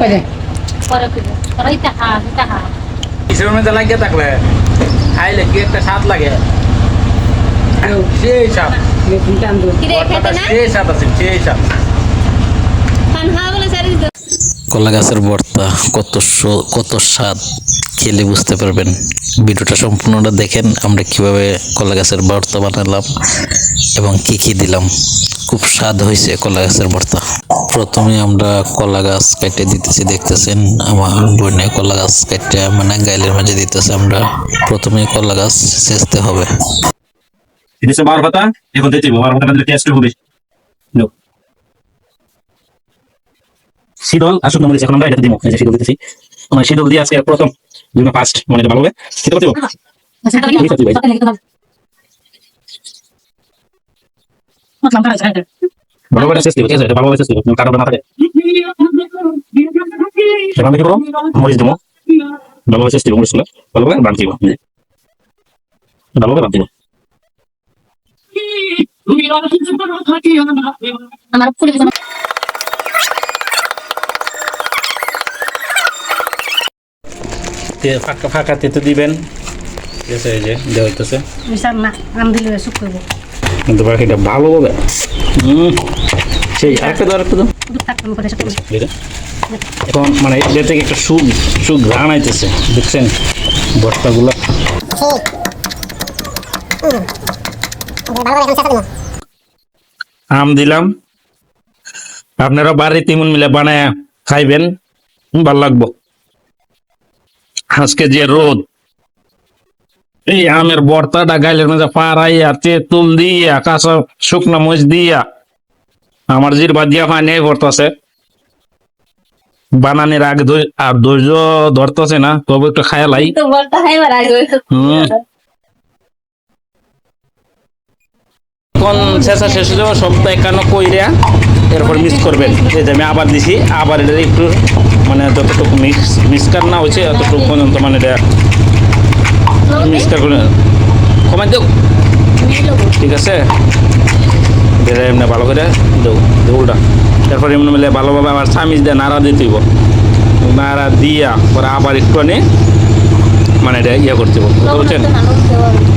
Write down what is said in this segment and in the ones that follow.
করে পরে কইব পরে ইটা খা কিসের মধ্যে লাগিয়ে থাকলে খাইলে কি একটা স্বাদ লাগে সেই স্বাদ কিরে খেতে না সেই স্বাদ আছে সেই স্বাদ পান খাওয়া বলে সারি দিত কলা গাছের ভর্তা কত স্বাদ খেলে বুঝতে পারবেন। ভিডিওটা সম্পূর্ণটা দেখেন আমরা কিভাবে কলা গাছের ভর্তা বানালাম এবং কি কি দিলাম। খুব স্বাদ হয়েছে কলা গাছের ভর্তা। প্রথমে আমরা কলা গাছ কেটে দিতেছি, দেখতেছেন আমার বোনে কলা গাছ কেটে মানে গাইলের মাঝে দিতেছে। আমরা প্রথমে কলা গাছ ছেঁচতে হবে। এটা বার পাতা এখন দিতে হবে, বার পাতাটা টেস্ট হবে। নো শীতল আসুক না, এখন আমরা এটা দিব, এই যে শীতল দিতেছি। আমরা শীতল দিয়ে আজকে প্রথম দুটো ফার্স্ট মানে ভালো হবে খেতে পারতে হবে। ভালো করে টেস্ট দিব, ঠিক আছে? এটা ভালো করে টেস্ট দিব, কারণ না থাকে সেখান থেকে বরং মরিচ দিব, ভালো করে টেস্ট দিব, মরিচগুলো ভালো করে বাদ দিব, ভালো করে বাদ দিব। আমার ফুল ফাঁকা ফাঁকা তেতো দিবেন, ঠিক আছে? এই যে দেওয়া হইতেছে, মিশাল না আম দিলে সুখ করব কিন্তু বাকিটা ভালো হবে। সেই আরেকটা দাও, আরেকটা দাও। থাকতে করে সাথে এটা এখন মানে এটা থেকে একটা ঘ্রাণ আইতেছে, দেখছেন ভর্তাগুলো। আম দিলাম, আপনারা বাড়িতে মন মিলে বানায় খাইবেন, ভালো লাগবো। আজকে যে রোদ, এই আমের ভর্তাটা গাইলের মধ্যে পাড়াইয়া তেঁতুল দিয়া কাঁচা শুকনো মরিচ দিয়া আমার জিরবা দিয়া পানি ভরতাছে। বানানোর আগে আর ধৈর্য ধরতেছে না, তবে একটু খায়ালাই। তো বলতে হয় মারা গো কোন শেষা শেষ হয়ে যাবো সপ্তাহ একান্ন কইরা এরপর মিক্স করবেন। এই যে আমি আবার দিছি, আবার এটা একটু মানে যতটুকু মিক্সকার না হয়েছে ততটুকু পর্যন্ত মানে এটা মিক্সকার করে কমাই দেও, ঠিক আছে? এটা এমনি ভালো করে দেও দেউলটা, তারপর এমনি মিলে ভালোভাবে আবার চামিচ দিয়ে নাড়া দিতে হইব। নাড়া দিয়া পরে আবার একটু মানে এটা ইয়ে করতে হইব, বুঝছেন?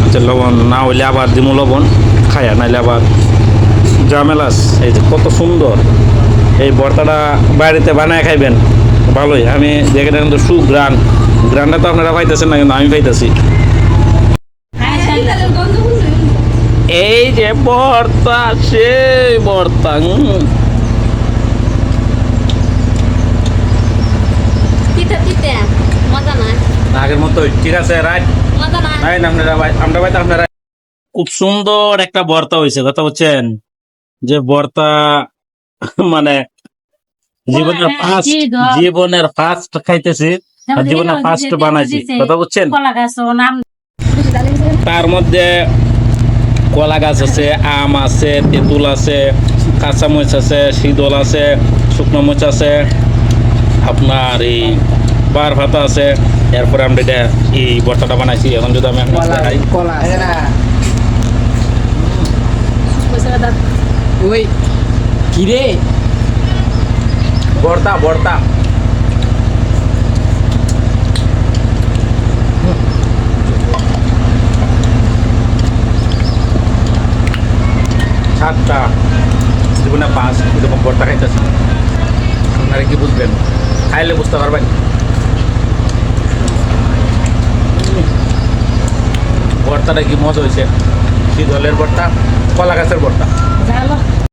আচ্ছা, লবণ না হইলে আবার দিমু লবণ খায়া, নাইলে আবার ঝামেলাস। এই যে কত সুন্দর এই ভর্তাটা বাড়িতে বানায় খাইবেন, ভালোই। আমি দেখে কিন্তু গ্রানটা তো আপনারা পাইতেছেন না, কিন্তু আমি পাইতেছি। এই যে ভর্তা, সেই ভর্তা মজা না আগের মতোই, ঠিক আছে? রাইট, মজা না আপনারা খুব সুন্দর একটা ভর্তা হয়েছে, কথা বলছেন? যে ভর্তা মানে জীবনের ফার্স্ট খাইতেছি, জীবনের ফার্স্ট বানাইছি, কথা বলছেন? তার মধ্যে কলা গাছ আছে, আম আছে, তেঁতুল আছে, কাঁচা মরিচ আছে, শীতল আছে, শুকনো মরিচ আছে, আপনার এই বার ভাতা আছে। এরপরে আমরা এটা এই ভর্তাটা বানাইছি। এখন যদি আমি খাই ওই কিরে ভর্তা সাতটা জীবনে 5 এরকম ভর্তা খাইতেছি। আপনারা কি বুঝবেন? খাইলে বুঝতে পারবেন ভর্তাটা কি মজা হয়েছে। শীতলের ভর্তা, কলা গাছের ভর্তা।